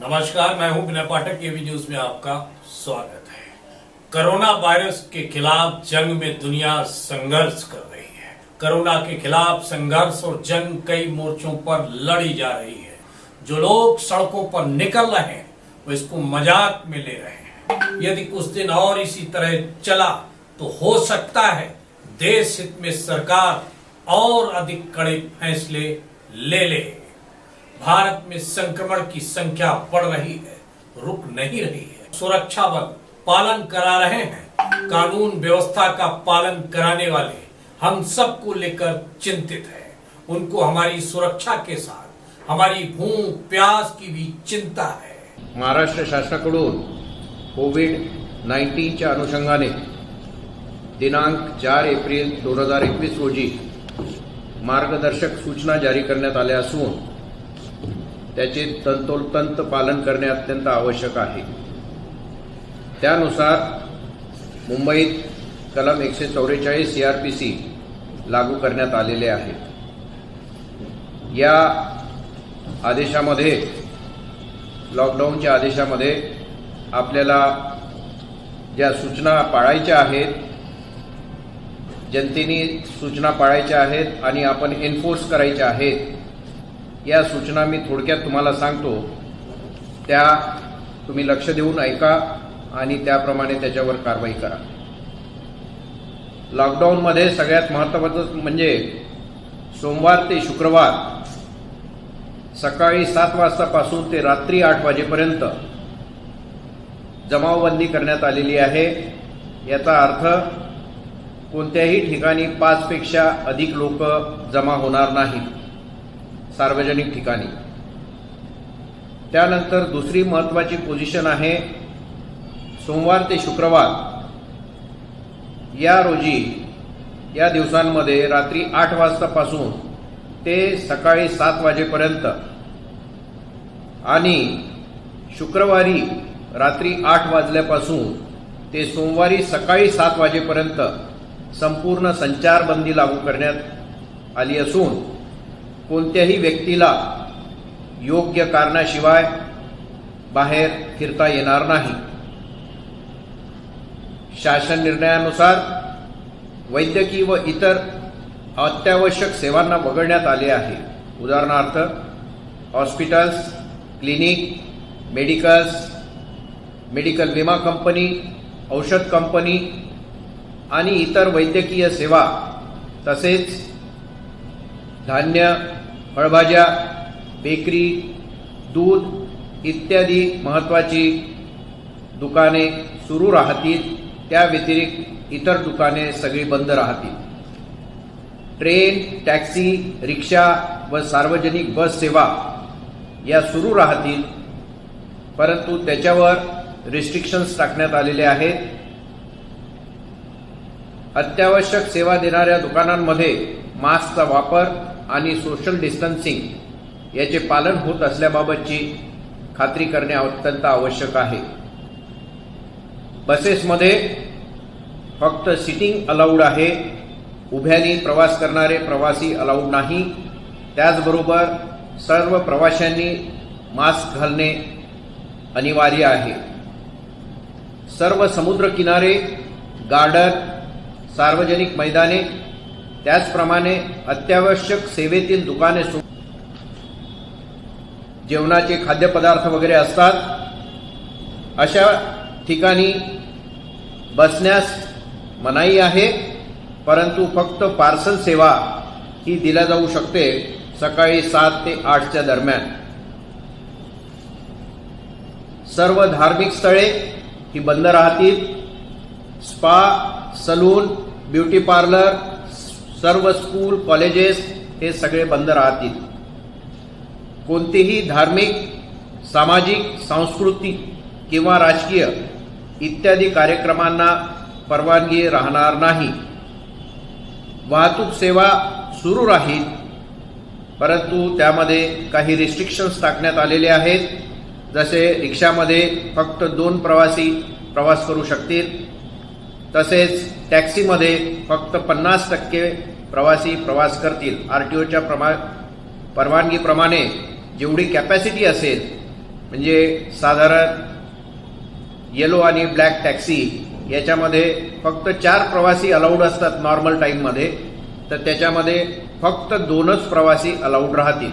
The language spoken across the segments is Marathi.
नमस्कार, मैं हूं विनय पाठक। एबी न्यूज में आपका स्वागत है। कोरोना वायरस के खिलाफ जंग में दुनिया संघर्ष कर रही है। कोरोना के खिलाफ संघर्ष और जंग कई मोर्चों पर लड़ी जा रही है। जो लोग सड़कों पर निकल रहे हैं वो इसको मजाक में ले रहे हैं। यदि कुछ दिन और इसी तरह चला तो हो सकता है देश हित में सरकार और अधिक कड़े फैसले ले ले। भारत में संक्रमण की संख्या बढ़ रही है, रुक नहीं रही है। सुरक्षा बल पालन करा रहे हैं। कानून व्यवस्था का पालन कराने वाले हम सबको लेकर चिंतित है। उनको हमारी सुरक्षा के साथ हमारी भूख प्यास की भी चिंता है। महाराष्ट्र शासनाकडून कोविड-19च्या अनुषंगाने दिनांक 4 एप्रिल 2021 रोजी मार्गदर्शक सूचना जारी करण्यात आल्या असून त्याचे तंतोतंत पालन करणे अत्यंत आवश्यक आहे। त्यानुसार मुंबईत कलम 144 सीआरपीसी लागू करण्यात आलेले आहे। या आदेशामध्ये लॉकडाऊनच्या आदेशामध्ये आपल्याला ज्या सूचना पाळायच्या आहेत, जनतेने सूचना पाळायच्या आहेत आणि आपण एन्फोर्स करायच्या आहेत, या सूचना मी थोडक्यात तुम्हाला सांगतो। त्या तुम्ही लक्ष देऊन ऐका आणि त्याप्रमाणे त्याच्यावर कारवाई करा। लॉकडाऊनमध्ये सगळ्यात महत्त्वाचं म्हणजे सोमवार ते शुक्रवार सकाळी 7 वाजतापासून ते रात्री 8 वाजेपर्यंत जमावबंदी करण्यात आलेली आहे। याचा अर्थ कोणत्याही ठिकाणी 5 पेक्षा अधिक लोक जमा होणार नाहीत सार्वजनिक ठिकाणी। त्यानंतर दुसरी महत्त्वाची पोझिशन आहे सोमवार ते शुक्रवार या रोजी या दिवसांमध्ये रात्री 8 वाजतापासून ते सकाळी 7 वाजेपर्यंत आणि शुक्रवारी रात्री 8 वाजल्यापासून ते सोमवारी सकाळी 7 वाजेपर्यंत संपूर्ण संचारबंदी लागू करण्यात आली असून कोणत्याही व्यक्तीला योग्य कारणाशिवाय बाहेर फिरता येणार नाही। शासन निर्णयानुसार वैद्यकीय व इतर अत्यावश्यक सेवांना वगळण्यात आले आहे। उदाहरणार्थ हॉस्पिटल्स, क्लिनिक, मेडिकल विमा कंपनी, औषध कंपनी आणि इतर वैद्यकीय सेवा, तसेच धान्य, फळभाज्या, बेकरी, दूध इत्यादी महत्त्वाची दुकाने सुरू राहतील। त्या व्यतिरिक्त इतर दुकाने सगळी बंद राहतील। ट्रेन, टॅक्सी, रिक्षा व सार्वजनिक बस सेवा या सुरू राहतील, परंतु त्याच्यावर रिस्ट्रिक्शन्स टाकण्यात आलेले आहेत। अत्यावश्यक सेवा देणाऱ्या दुकानांमध्ये मास्कचा वापर आणि सोशल डिस्टन्सिंग याचे पालन होत असल्याबाबतची खात्री करणे अत्यंत आवश्यक आहे। बसेसमध्ये फक्त सिटिंग अलाउड आहे, उभ्याने प्रवास करणारे प्रवासी अलाउड नाही। त्याचबरोबर सर्व प्रवाशांनी मास्क घालणे अनिवार्य आहे। सर्व समुद्र किनारे, गार्डन, सार्वजनिक मैदाने, त्याचप्रमाणे अत्यावश्यक सेवेतील दुकाने, जेवणाचे खाद्यपदार्थ वगैरे असतात, अशा ठिकाणी बसण्यास मनाई आहे, परंतु फक्त पार्सल सेवा ही दिल्या जाऊ शकते सकाळी 7 ते 8च्या दरम्यान। सर्व धार्मिक स्थळे ही बंद राहतील। स्पा, सलून, ब्युटी पार्लर, सर्व स्कूल, कॉलेजेस हे सगळे बंद राहतील। कोणतेही धार्मिक, सामाजिक, सांस्कृतिक किंवा राजकीय इत्यादी कार्यक्रमांना परवानगी राहणार नाही। वाहतूक सेवा सुरू राहील, परंतु त्यामध्ये काही रिस्ट्रिक्शन्स टाकण्यात आलेले आहेत। जसे रिक्षामध्ये फक्त 2 प्रवासी प्रवास करू शकतील, तसेच टॅक्सीमध्ये फक्त 50% प्रवासी प्रवास करतील। आरटीओच्या परवानगीप्रमाणे जेवढी कॅपॅसिटी असेल म्हणजे साधारण येलो आणि ब्लॅक टॅक्सी याच्यामध्ये फक्त 4 प्रवासी अलाउड असतात नॉर्मल टाईममध्ये, तर त्याच्यामध्ये फक्त 2च प्रवासी अलाउड राहतील.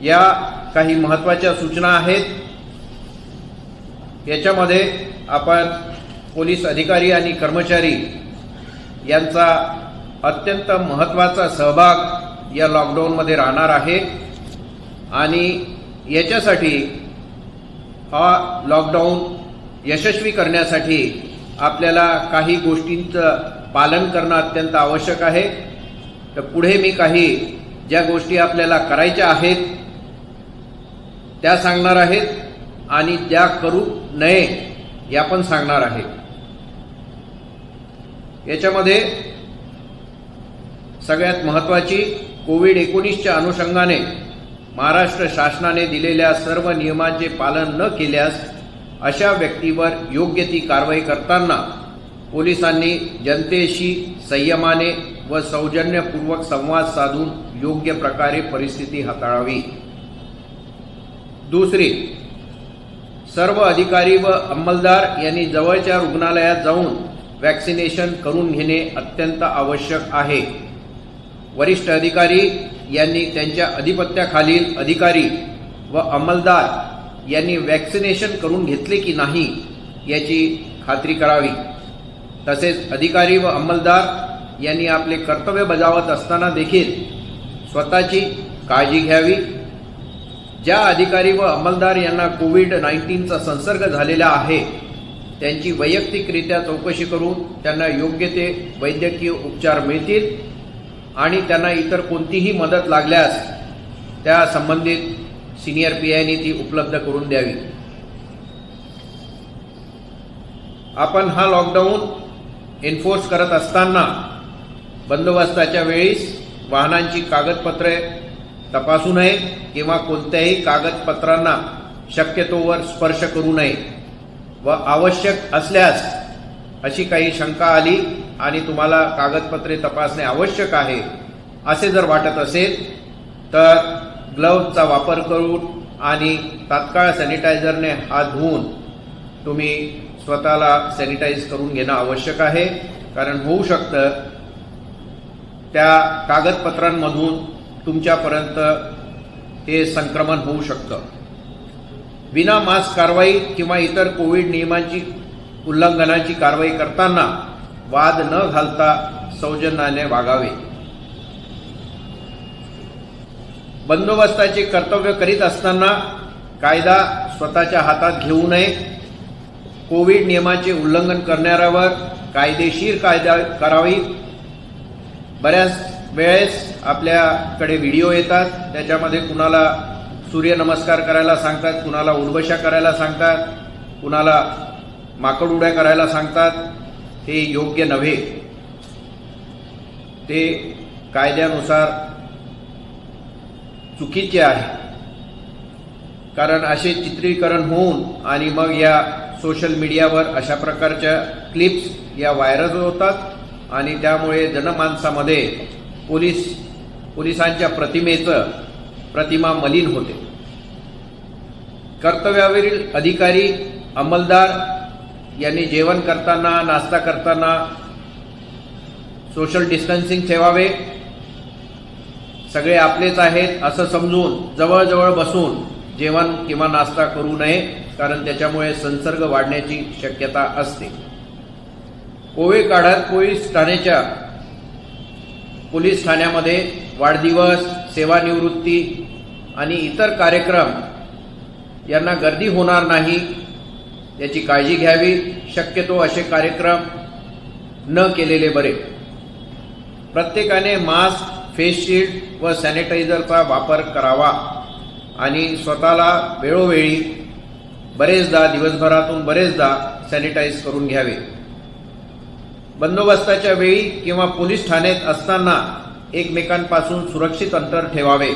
या काही महत्त्वाच्या सूचना आहेत. याच्यामध्ये आपण पोलीस अधिकारी आणि कर्मचारी यांचा अत्यंत महत्त्वाचा सहभाग या लॉकडाऊनमध्ये राहणार आहे आणि याच्यासाठी हा लॉकडाऊन यशस्वी करण्यासाठी आपल्याला काही गोष्टींचं पालन करणं अत्यंत आवश्यक आहे. तर पुढे मी काही ज्या गोष्टी आपल्याला करायच्या आहेत त्या सांगणार आहेत आणि ज्या करू नये या पण सांगणार आहेत. याच्यामध्ये सगळ्यात महत्त्वाची कोविड-19च्या अनुषंगाने महाराष्ट्र शासनाने दिलेल्या सर्व नियमांचे पालन न केल्यास अशा व्यक्तीवर योग्य ती कारवाई करताना पोलिसांनी जनतेशी संयमाने व सौजन्यपूर्वक संवाद साधून योग्य प्रकारे परिस्थिती हाताळावी. दुसरी, सर्व अधिकारी व अंमलदार यांनी जवळच्या रुग्णालयात जाऊन वॅक्सिनेशन करून घेणे अत्यंत आवश्यक आहे. वरिष्ठ अधिकारी यांनी त्यांच्या अधिपत्याखालील अधिकारी व अंमलदार यांनी वॅक्सिनेशन करून घेतले की नाही याची खात्री करावी. तसेच अधिकारी व अंमलदार यांनी आपले कर्तव्य बजावत असताना देखील स्वतःची काळजी घ्यावी. ज्या अधिकारी व अंमलदार यांना कोविड-19चा संसर्ग झालेला आहे त्यांची वैयक्तिकरित्या चौकशी करून त्यांना योग्य ते वैद्यकीय उपचार मिळतील आणि त्यांना इतर कोणतीही मदत लागल्यास त्या संबंधित सिनियर PIनी ती उपलब्ध करून द्यावी. आपण हा लॉकडाऊन एन्फोर्स करत असताना बंदोबस्ताच्या वेळीस वाहनांची कागदपत्रे तपासू नये किंवा कोणत्याही कागदपत्रांना शक्यतोवर स्पर्श करू नये व आवश्यक असल्यास अशी काही शंका आली आणि तुम्हाला कागदपत्रे तपासणे आवश्यक आहे असे जर वाटत असेल तर ग्लव्हचा वापर करून आणि तात्काळ सॅनिटायझरने हात धुवून तुम्ही स्वतःला सॅनिटाईज करून घेणं आवश्यक आहे. कारण होऊ शकतं त्या कागदपत्रांमधून तुमच्यापर्यंत हे संक्रमण होऊ शकतं. विना मास्क कारवाई किंवा इतर कोविड नियमांची उल्लंघनाची कारवाई करताना वाद न घालता सौजन्याने वागावे. बंदोबस्ताचे कर्तव्य करीत असताना कायदा स्वतःच्या हातात घेऊ नये. कोविड नियमाचे उल्लंघन करणाऱ्यावर कायदेशीर कायदा करावी. बऱ्याच वेळेस आपल्याकडे व्हिडिओ येतात त्याच्यामध्ये कुणाला सूर्यनमस्कार करायला सांगतात, कुणाला उठबशा करायला सांगतात, कुणाला माकड उड्या करायला सांगतात. हे योग्य नव्हे. ते कायद्यानुसार चुकीचे आहे. कारण असे चित्रीकरण होऊन आणि मग या सोशल मीडियावर अशा प्रकारच्या क्लिप्स या व्हायरल होतात आणि त्यामुळे जनमानसामध्ये पोलिसांच्या प्रतिमा मलिन होते. कर्तव्यावरील अधिकारी अंमलदार यांनी जेवण करताना नाश्ता करताना सोशल डिस्टन्सिंग ठेवावे. सगळे आपलेच आहेत असं समजून जवळजवळ बसून जेवण किंवा नाश्ता करू नये कारण त्याच्यामुळे संसर्ग वाढण्याची शक्यता असते. कोविड काळात पोलीस ठाण्यामध्ये वाढदिवस, सेवानिवृत्ती आणि इतर कार्यक्रम यांना गर्दी होणार नाही याची काळजी घ्यावी. शक्यतो असे कार्यक्रम न केलेले बरे. प्रत्येकाने मास्क, फेस शील्ड व सॅनिटायझरचा वापर करावा आणि स्वतःला वेळोवेळी दिवसभरातून बरेचदा सॅनिटाईज करून घ्यावे. बंदोबस्ताच्या वेळी किंवा पोलीस ठाण्यात असताना एकमेकांपासून सुरक्षित अंतर ठेवावे.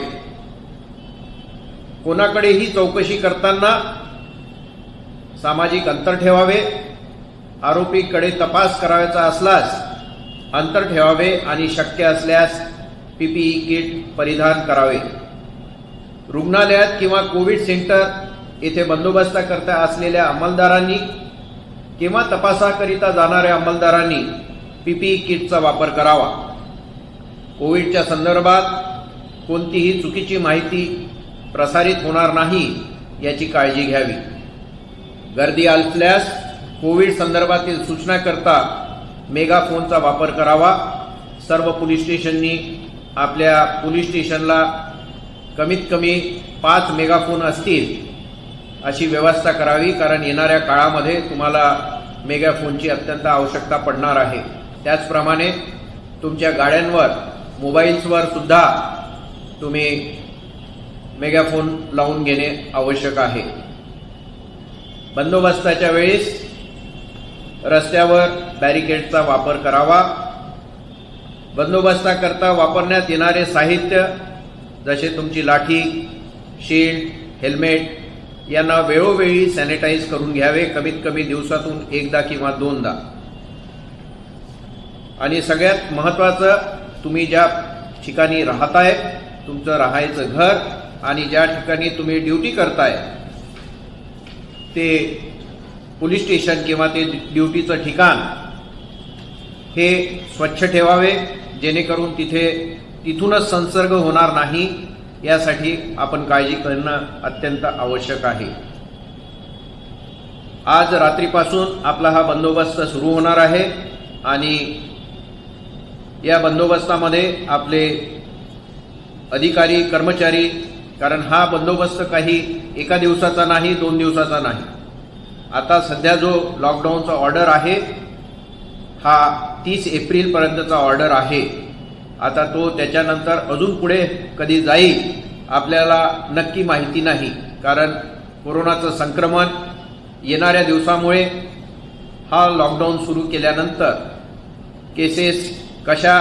कोणाकडेही चौकशी करताना सामाजिक अंतर ठेवावे. आरोपीकडे तपास करायचा असल्यास अंतर ठेवावे आणि शक्य असल्यास PPE किट परिधान करावे. रुग्णालयात किंवा कोविड सेंटर येथे बंदोबस्ताकरता असलेल्या अंमलदारांनी किंवा तपासाकरिता जाणाऱ्या अंमलदारांनी पीपीई किटचा वापर करावा. कोविडच्या संदर्भात कोणतीही चुकीची माहिती प्रसारित होणार नाही याची काळजी घ्यावी. गर्दी असल्यास कोविड संदर्भातील सूचनाकरता मेगाफोनचा वापर करावा. सर्व पोलीस स्टेशननी आपल्या पोलीस स्टेशनला कमीत कमी 5 मेगाफोन असतील अशी व्यवस्था करावी, कारण येणाऱ्या काळामध्ये तुम्हाला मेगाफोनची अत्यंत आवश्यकता पडणार आहे. त्याचप्रमाणे तुमच्या गाड्यांवर मोबाईल्सवर सुद्धा तुम्ही मेगाफोन लावून घेणे आवश्यक आहे. बंदोबस्ताच्या वेळेस रस्त्यावर बॅरिकेडचा वापर करावा. बंदोबस्ताकरता वापरण्यात येणारे साहित्य जसे तुमची लाठी, शील्ड, हेल्मेट यांना वेळोवेळी सॅनिटाईज करून घ्यावे, कमीत कमी दिवसातून एकदा किंवा दोनदा. आणि सगळ्यात महत्त्वाचं, तुम्ही ज्या ठिकाणी राहताय, तुमचं राहायचं घर आणि ज्या ठिकाणी तुम्ही ड्युटी करताय ते पोलीस स्टेशन किंवा ते ड्युटीचं ठिकाण हे स्वच्छ ठेवावे, जेणेकरून तिथूनच संसर्ग होणार नाही यासाठी आपण काळजी करणं अत्यंत आवश्यक आहे. आज रात्रीपासून आपला हा बंदोबस्त सुरू होणार आहे आणि या बंदोबस्तामध्ये आपले अधिकारी, कर्मचारी, कारण हा बंदोबस्त काही एका दिवसाचा नाही, 2 दिवसाचा नाही. आता सध्या जो लॉकडाऊनचा ऑर्डर आहे हा 30 एप्रिलपर्यंतचा ऑर्डर आहे. आता तो त्याच्यानंतर अजून पुढे कधी जाईल आपल्याला नक्की माहिती नाही, कारण कोरोनाचं संक्रमण येणाऱ्या दिवसामुळे हा लॉकडाऊन सुरू केल्यानंतर केसेस कशा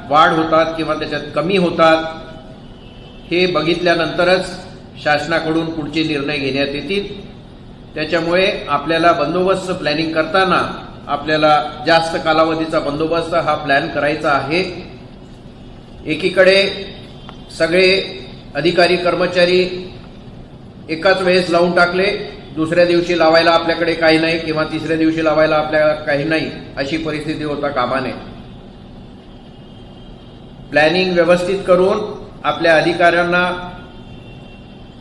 वाढ होतात किंवा त्याच्यात कमी होतात हे बघितल्यानंतरच शासनाकडून पुढचे निर्णय घेण्यात येतील. त्याच्यामुळे आपल्याला बंदोबस्त प्लॅनिंग करताना आपल्याला जास्त कालावधीचा बंदोबस्त हा प्लॅन करायचा आहे. एकीकडे सगळे अधिकारी कर्मचारी एकाच वेळेस लावून टाकले, दुसऱ्या दिवशी लावायला आपल्याकडे काही नाही किंवा तिसऱ्या दिवशी लावायला आपल्याला काही नाही, अशी परिस्थिती होता कामा नये. प्लॅनिंग व्यवस्थित करून आपल्या अधिकाऱ्यांना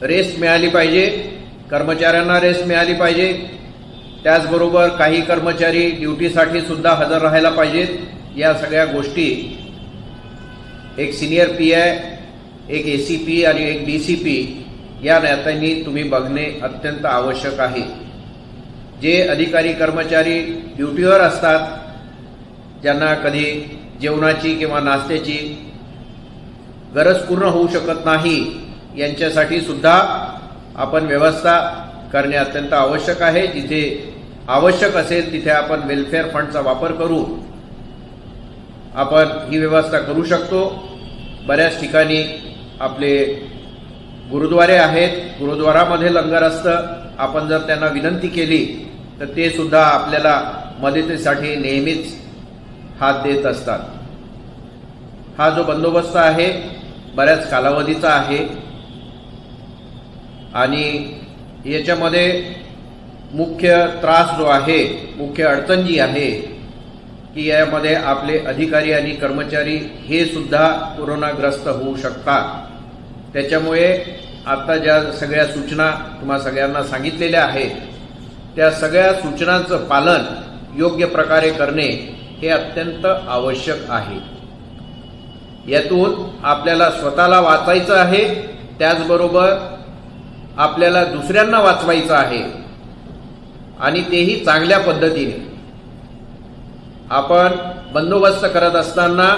रेस्ट मिळाली पाहिजे, कर्मचाऱ्यांना रेस्ट मिळाली पाहिजे. त्याचबरोबर काही कर्मचारी ड्युटीसाठी सुद्धा हजर राहायला पाहिजेत. या सगळ्या गोष्टी एक सिनियर पीआय, एक एसीपी आणि एक डीसीपी या नात्याने तुम्ही बघणे अत्यंत आवश्यक आहे. जे अधिकारी कर्मचारी ड्युटीवर असतात, ज्यांना कधी जेवणाची किंवा नाश्त्याची गरज पूर्ण होऊ शकत नाही, यांच्यासाठी सुद्धा आपण व्यवस्था करणे अत्यंत आवश्यक आहे. जिथे आवश्यक असेल तिथे आपण वेलफेअर फंडचा वापर करून आपण ही व्यवस्था करू शकतो. बऱ्याच ठिकाणी आपले गुरुद्वारे आहेत, गुरुद्वारामध्ये लंगर असतं. आपण जर त्यांना विनंती केली तर ते सुद्धा आपल्याला मदतीसाठी नेहमीच हात देत असतात. हा जो बंदोबस्त आहे बऱ्याच कालावधीचा आहे आणि याच्यामध्ये मुख्य त्रास जो आहे, मुख्य अडचण जी आहे की यामध्ये आपले अधिकारी आणि कर्मचारी हे सुद्धा कोरोनाग्रस्त होऊ शकतात. त्याच्यामुळे आता ज्या सगळ्या सूचना तुम्हा सगळ्यांना सांगितलेल्या आहेत त्या सगळ्या सूचनांचं पालन योग्य प्रकारे करणे हे अत्यंत आवश्यक आहे. यातून आपल्याला स्वतःला वाचवायचं आहे, त्याचबरोबर आपल्याला दुसऱ्यांना वाचवायचं आहे आणि तेही चांगल्या पद्धतीने. आपण बंदोबस्त करत असताना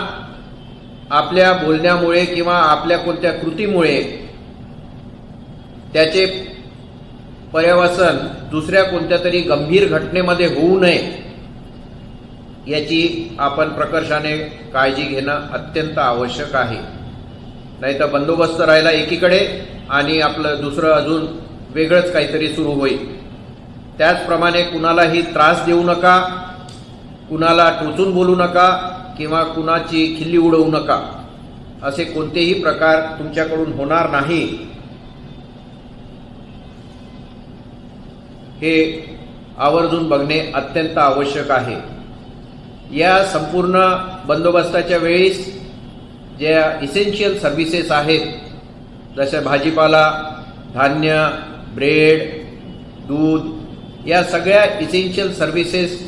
आपल्या बोलण्यामुळे किंवा आपल्या कोणत्या कृतीमुळे त्याचे पर्यवसन दुसऱ्या कोणत्या तरी गंभीर घटनेमध्ये होऊ नये याची आपण प्रकर्षाने काळजी घेणं अत्यंत आवश्यक आहे. नाहीतर बंदोबस्त राहिला एकीकडे आणि आपलं दुसरं अजून वेगळंच काहीतरी सुरू होईल. त्याचप्रमाणे कुणालाही त्रास देऊ नका, कुणाला टोचून बोलू नका किंवा कुणाची खिल्ली उडवू नका. असे कोणतेही प्रकार तुमच्याकडून होणार नाही हे आवर्जून बघणे अत्यंत आवश्यक आहे. या संपूर्ण बंदोबस्ताच्या वेळेस ज्या इसेन्शियल सर्व्हिसेस आहेत, जसे भाजीपाला, धान्य, ब्रेड, दूध, या सगळ्या इसेन्शियल सर्व्हिसेस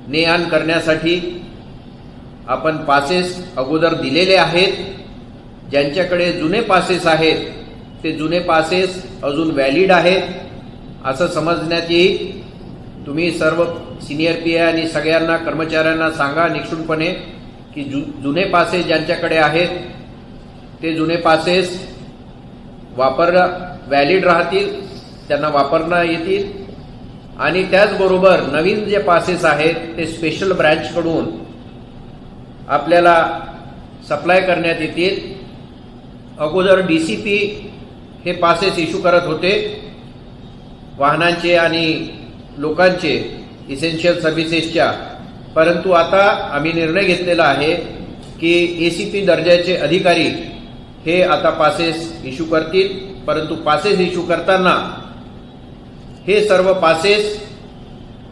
ने-आण करण्यासाठी आपण पासेस अगोदर दिलेले आहेत. ज्यांच्याकडे जुने पासेस आहेत ते जुने पासेस अजून व्हॅलिड आहेत असं समजण्यात येईल. तुम्ही सर्व सिनियर पी आय आणि सगळ्यांना कर्मचाऱ्यांना सांगा निक्षुणपणे की जुने पासेस ज्यांच्याकडे आहेत ते जुने पासेस व्हॅलिड राहतील, त्यांना वापरता येतील. आणि त्याचबरोबर नवीन जे पासेस आहेत ते स्पेशल ब्रँचकडून आपल्याला सप्लाय करण्यात येतील. अगोदर DCP हे पासेस इश्यू करत होते वाहनांचे आणि लोकांचे इसेन्शियल सर्व्हिसेसच्या, परंतु आता आम्ही निर्णय घेतलेला आहे की ACP दर्जाचे अधिकारी हे आता पासेस इश्यू करतील. परंतु पासेस इश्यू करताना हे सर्व पासेस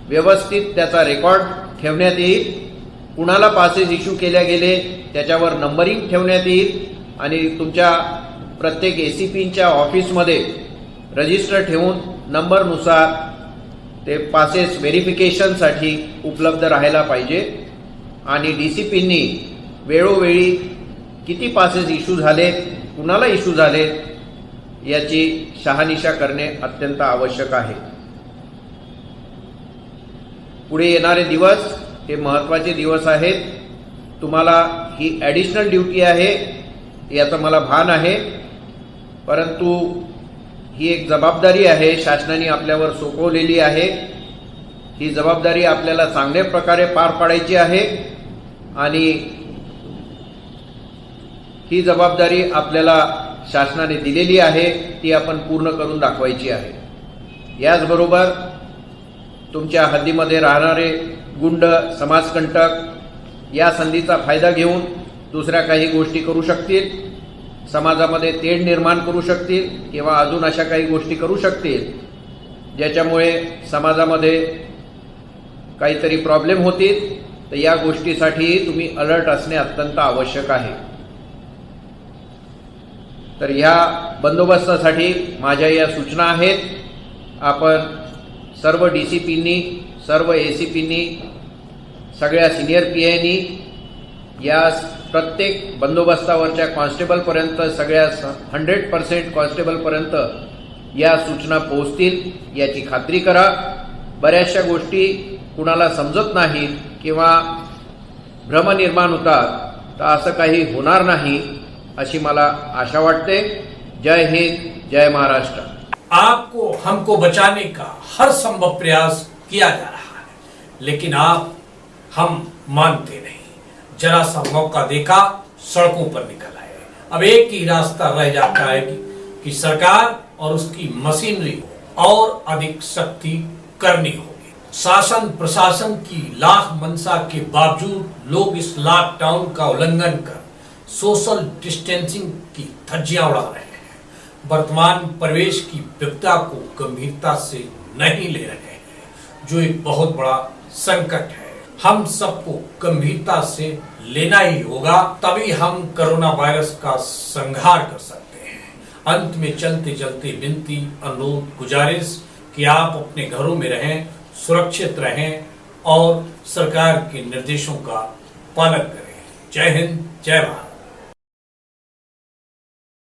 व्यवस्थित त्याचा रेकॉर्ड ठेवण्यात येईल. कुणाला पासेस इश्यू केल्या गेले त्याच्यावर नंबरिंग ठेवण्यात येईल आणि तुमच्या प्रत्येक ACPच्या ऑफिसमध्ये रजिस्टर ठेवून नंबरनुसार ते पासेस व्हेरिफिकेशनसाठी उपलब्ध राहायला पाहिजे. आणि DCPंनी वेळोवेळी किती पासेस इश्यू झाले, कुणाला इश्यू झाले याची शहानिशा करणे अत्यंत आवश्यक आहे. पुढे येणारे दिवस हे महत्त्वाचे दिवस आहेत. तुम्हाला ही ॲडिशनल ड्युटी आहे याचं मला भान आहे, परंतु ही एक जबाबदारी आहे शासनाने आपल्यावर सोपवलेली आहे. ही जबाबदारी आपल्याला चांगल्या प्रकारे पार पाडायची आहे आणि ही जबाबदारी आपल्याला शासनाने दिलेली आहे ती आपण पूर्ण करून दाखवायची आहे. याचबरोबर तुमच्या हद्दीमध्ये राहणारे गुंड, समाजकंटक या संधीचा फायदा घेऊन दुसऱ्या काही गोष्टी करू शकतील, समाजामध्ये तेढ निर्माण करू शकतील किंवा अजून अशा काही गोष्टी करू शकतील ज्याच्यामुळे समाजामध्ये काहीतरी प्रॉब्लेम होतील. तर या गोष्टीसाठी तुम्ही अलर्ट असणे अत्यंत आवश्यक आहे. तर ह्या बंदोबस्तासाठी माझ्या या सूचना आहेत. आपण सर्व DCPंनी, सर्व ACPंनी, सगळ्या सिनियर PIनी या प्रत्येक बंदोबस्तावरच्या कॉन्स्टेबलपर्यंत, सगळ्या 100% कॉन्स्टेबलपर्यंत या सूचना पोहोचतील याची खात्री करा. बऱ्याचशा गोष्टी कुणाला समजत नाही किंवा भ्रम निर्माण होतात, तर असं काही होणार नाही अशी मला आशा वाटते. जय हिंद, जय महाराष्ट्र. आपको हमको बचाने का हर संभव प्रयास किया जा रहा है, लेकिन हम मानते नहीं. जरा सा मौका देखा, सड़कों पर निकल आए. अब एक ही रास्ता रह जाता है कि सरकार और उसकी मशीनरी और अधिक सख्ती करनी होगी. शासन प्रशासन की लाख मंशा के बावजूद लोग इस लॉकडाउन का उल्लंघन कर सोशल डिस्टेंसिंग की धज्जियां उड़ा रहे हैं. वर्तमान परिवेश की विपदा को गंभीरता से नहीं ले रहे हैं, जो एक बहुत बड़ा संकट है. हम सबको गंभीरता से लेना ही होगा, तभी हम कोरोना वायरस का संहार कर सकते हैं. अंत में चलते चलते विनती, अनुरोध, गुजारिश कि आप अपने घरों में रहें, सुरक्षित रहें और सरकार के निर्देशों का पालन करें. जय हिंद, जय भारत.